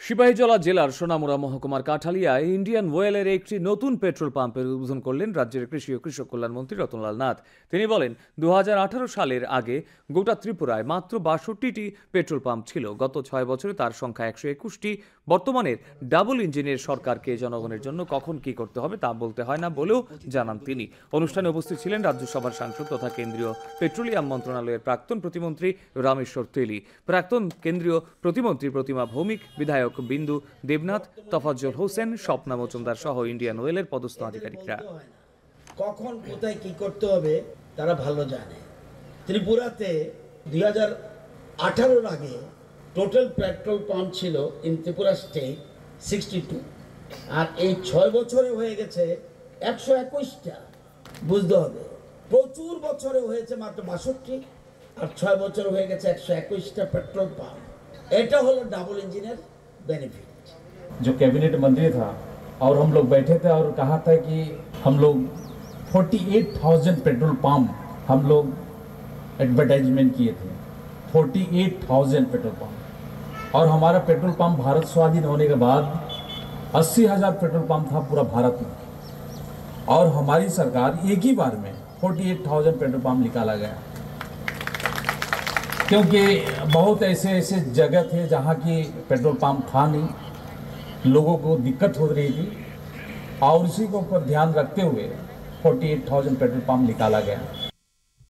সিপাহীজলা জেলার সোনামুড়া মহকুমার কাঠালিয়ায় ইন্ডিয়ান ওয়েলের একটি নতুন পেট্রোল পাম্পের উদ্বোধন করলেন রাজ্যের কৃষি ও কৃষক কল্যাণ মন্ত্রী রতনলাল নাথ। তিনি বলেন, 2018 সালের আগে গোটা ত্রিপুরায় মাত্র 62টি পেট্রোল পাম্প ছিল। গত 6 বছরে তার সংখ্যা 121টি। বর্তমানের ডাবল ইঞ্জিনের সরকারকে জনগণের জন্য কখন কি করতে হবে তা বলতে হয় না বলেও জানান তিনি। অনুষ্ঠানে উপস্থিত ছিলেন রাজ্যসভার সাংসদ তথা কেন্দ্রীয় পেট্রোলিয়াম মন্ত্রণালয়ের প্রাক্তন প্রতিমন্ত্রী রামেশ্বর তেলী, প্রাক্তন কেন্দ্রীয় প্রতিমন্ত্রী প্রতিমা ভৌমিক, বিধায়ক বিন্দু দেবনাথ, তফাজ্জল হোসেন, স্বপ্না মজুমদার সহ ইন্ডিয়ান ওয়েলের পদস্থ আধিকারিকরা। কখন কোথায় কি করতে হবে তারা ভালো জানে। ত্রিপুরাতে 2018 আগে টোটাল পেট্রোল পাম্প ছিল ইন ত্রিপুরা স্টেট 62, আর এই 6 বছরে হয়ে গেছে 121টা। বুঝতে হবে, প্রচুর বছরে হয়েছে মাত্র 62, আর 6 বছরে হয়ে গেছে 121টা পেট্রোল পাম্প। এটা হলো ডাবল ইঞ্জিনের बेनिफिट। जो कैबिनेट मंत्री था और हम लोग बैठे थे और कहा था कि हम लोग 48,000 पेट्रोल पंप हम लोग एडवर्टाइजमेंट किए थे, 48,000 पेट्रोल पंप। और हमारा पेट्रोल पंप भारत स्वाधीन होने के बाद 80,000 पेट्रोल पंप था पूरा भारत में, और हमारी सरकार एक ही बार में 48,000 पेट्रोल पंप निकाला गया, क्योंकि बहुत ऐसे जगह थे जहाँ की पेट्रोल पंप था नहीं, लोगों को दिक्कत हो रही थी, और इसी को ऊपर ध्यान रखते हुए 48,000 पेट्रोल पंप निकाला गया।